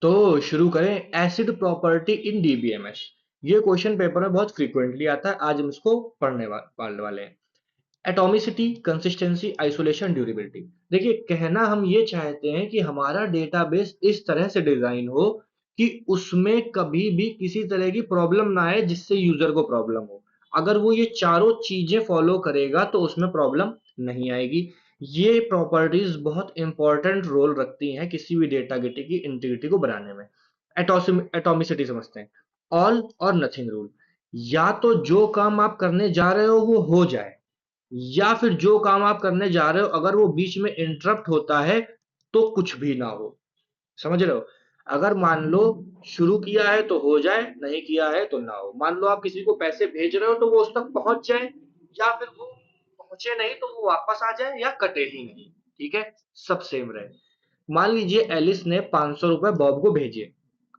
तो शुरू करें एसिड प्रॉपर्टी इन डीबीएमएस। ये क्वेश्चन पेपर में बहुत फ्रीक्वेंटली आता है। आज हम इसको पढ़ने वाले हैं। Atomicity, consistency, isolation, durability. देखिए, कहना हम ये चाहते हैं कि हमारा डेटाबेस इस तरह से डिजाइन हो कि उसमें कभी भी किसी तरह की प्रॉब्लम ना आए जिससे यूजर को प्रॉब्लम हो। अगर वो ये चारों चीजें फॉलो करेगा तो उसमें प्रॉब्लम नहीं आएगी। ये प्रॉपर्टीज बहुत इंपॉर्टेंट रोल रखती हैं किसी भी डेटा की इंटीग्रिटी को बनाने में। एटॉमिसिटी समझते हैं। ऑल और नथिंग रूल। या तो जो काम आप करने जा रहे हो वो हो जाए, या फिर जो काम आप करने जा रहे हो अगर वो बीच में इंटरप्ट होता है तो कुछ भी ना हो। समझ रहे हो? अगर मान लो शुरू किया है तो हो जाए, नहीं किया है तो ना हो। मान लो आप किसी को पैसे भेज रहे हो तो वो उस तक पहुंच जाए, या फिर वो पहुंचे नहीं तो वो वापस आ जाए, या कटे ही नहीं। ठीक है, सब सेम रहे। मान लीजिए एलिस ने 500 रुपए बॉब को भेजे।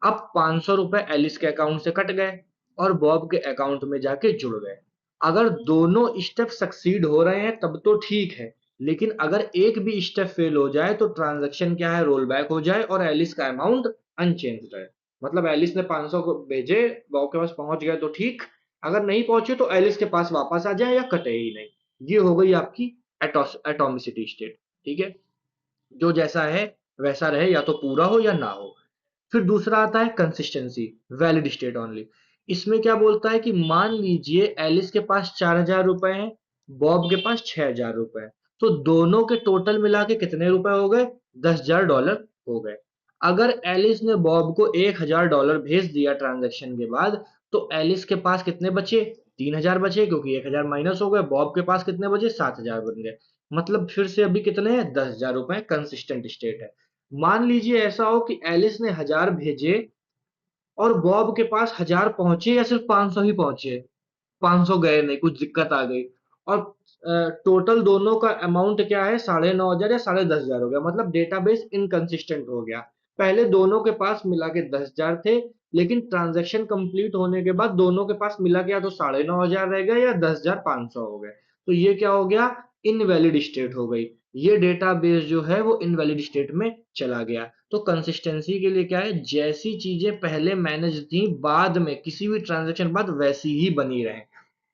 अब 500 रुपए एलिस के अकाउंट से कट गए और बॉब के अकाउंट में जाके जुड़ गए। अगर दोनों स्टेप सक्सीड हो रहे हैं तब तो ठीक है, लेकिन अगर एक भी स्टेप फेल हो जाए तो ट्रांजैक्शन क्या है, रोल बैक हो जाए और एलिस का अमाउंट अनचेंज रहे। मतलब एलिस ने 500 को भेजे, बॉब के पास पहुंच गए तो ठीक, अगर नहीं पहुंचे तो एलिस के पास वापस आ जाए या कटे ही नहीं। ये हो गई आपकी एटॉमिसिटी स्टेट। ठीक है, जो जैसा है वैसा रहे, या तो पूरा हो या ना हो। फिर दूसरा आता है कंसिस्टेंसी, वैलिड स्टेट ओनली। इसमें क्या बोलता है कि मान लीजिए एलिस के पास 4,000 रुपए हैं, बॉब के पास 6,000 रुपए हैं, तो दोनों के टोटल मिला के कितने रुपए हो गए? $10,000 हो गए। अगर एलिस ने बॉब को $1,000 भेज दिया ट्रांजेक्शन के बाद, तो एलिस के पास कितने बचे? 3,000 बचे, क्योंकि 1,000 माइनस हो गए। बॉब के पास कितने बचे? 7,000 बन गए। मतलब फिर से अभी कितने हैं? $10,000 कंसिस्टेंट स्टेट है। मान लीजिए ऐसा हो कि एलिस ने 1,000 भेजे और बॉब के पास 1,000 पहुंचे या सिर्फ 500 ही पहुंचे, 500 गए नहीं, कुछ दिक्कत आ गई, और टोटल दोनों का अमाउंट क्या है? 9,500 या 10,500 हो गया। मतलब डेटाबेस इनकंसिस्टेंट हो गया। पहले दोनों के पास मिला के 10,000 थे, लेकिन ट्रांजैक्शन कंप्लीट होने के बाद दोनों के पास मिला के या तो 9,500 रह गए या 10,500 हो गए। तो ये क्या हो गया? इनवैलिड स्टेट हो गई। ये डेटाबेस जो है वो इनवैलिड स्टेट में चला गया। तो कंसिस्टेंसी के लिए क्या है? जैसी चीजें पहले मैनेज थी, बाद में किसी भी ट्रांजैक्शन बाद वैसी ही बनी रहे,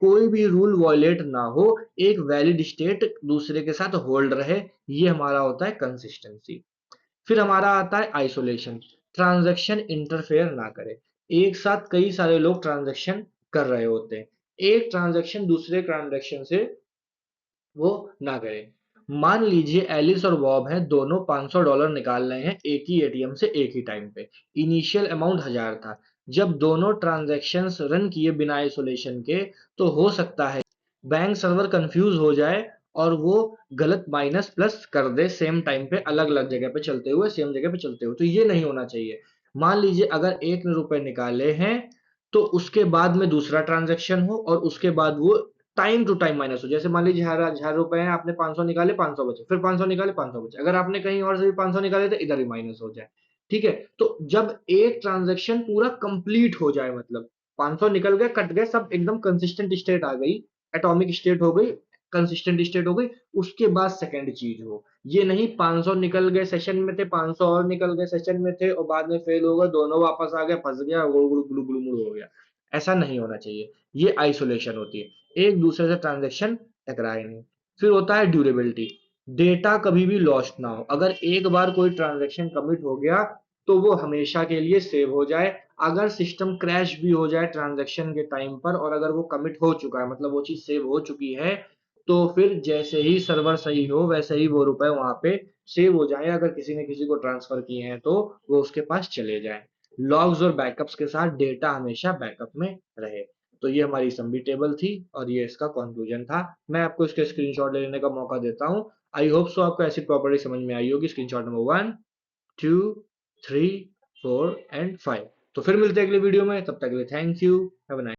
कोई भी रूल वॉयलेट ना हो, एक वैलिड स्टेट दूसरे के साथ होल्ड रहे। ये हमारा होता है कंसिस्टेंसी। फिर हमारा आता है आइसोलेशन। ट्रांजैक्शन इंटरफेयर ना करे। एक साथ कई सारे लोग ट्रांजैक्शन कर रहे होते हैं, एक ट्रांजैक्शन दूसरे ट्रांजैक्शन से वो ना करे। मान लीजिए एलिस और बॉब हैं, दोनों $500 निकाल रहे हैं एक ही एटीएम से एक ही टाइम पे। इनिशियल अमाउंट 1,000 था। जब दोनों ट्रांजैक्शंस रन किए बिना आइसोलेशन के, तो हो सकता है बैंक सर्वर कंफ्यूज हो जाए और वो गलत माइनस प्लस कर दे सेम टाइम पे, अलग अलग जगह पे चलते हुए, सेम जगह पे चलते हुए। तो ये नहीं होना चाहिए। मान लीजिए अगर एक ने रुपए निकाले हैं तो उसके बाद में दूसरा ट्रांजैक्शन हो और उसके बाद वो टाइम टू टाइम माइनस हो। जैसे मान लीजिए 1,000 रुपए हैं, आपने 500 निकाले, 500 बचे, फिर 500 निकाले, 500 बचे। अगर आपने कहीं और से भी 500 निकाले तो इधर भी माइनस हो जाए। ठीक है, तो जब एक ट्रांजैक्शन पूरा कंप्लीट हो जाए, मतलब 500 निकल गए, कट गए, सब एकदम कंसिस्टेंट स्टेट आ गई, एटॉमिक स्टेट हो गई, कंसिस्टेंट स्टेट हो गई, उसके बाद सेकंड चीज हो। ये नहीं 500 निकल गए सेशन में थे, 500 और निकल गए सेशन में थे और बाद में फेल हो गए, दोनों वापस आ गए, फंस गया, गुड़ गुड़ गुड़ गुड़ गुड़ हो गया। ऐसा नहीं होना चाहिए। ये आइसोलेशन होती है, एक दूसरे से ट्रांजैक्शन टकराए नहीं। फिर होता है ड्यूरेबिलिटी। डेटा कभी भी लॉस्ट ना हो। अगर एक बार कोई ट्रांजैक्शन कमिट हो गया तो वो हमेशा के लिए सेव हो जाए। अगर सिस्टम क्रैश भी हो जाए ट्रांजैक्शन के टाइम पर, और अगर वो कमिट हो चुका है, मतलब वो चीज सेव हो चुकी है, तो फिर जैसे ही सर्वर सही हो वैसे ही वो रुपए वहां पे सेव हो जाए। अगर किसी ने किसी को ट्रांसफर किए हैं तो वो उसके पास चले जाए। लॉग्स और बैकअप्स के साथ डेटा हमेशा बैकअप में रहे। तो ये हमारी समरी टेबल थी और ये इसका कंक्लूजन था। मैं आपको इसके स्क्रीनशॉट ले लेने का मौका देता हूँ। आई होप सो आपको ऐसी प्रॉपर्टी समझ में आई होगी। Screenshot number 1, 2, 3, 4 and 5। तो फिर मिलते हैं अगले वीडियो में, तब तक के लिए thank you, have a nice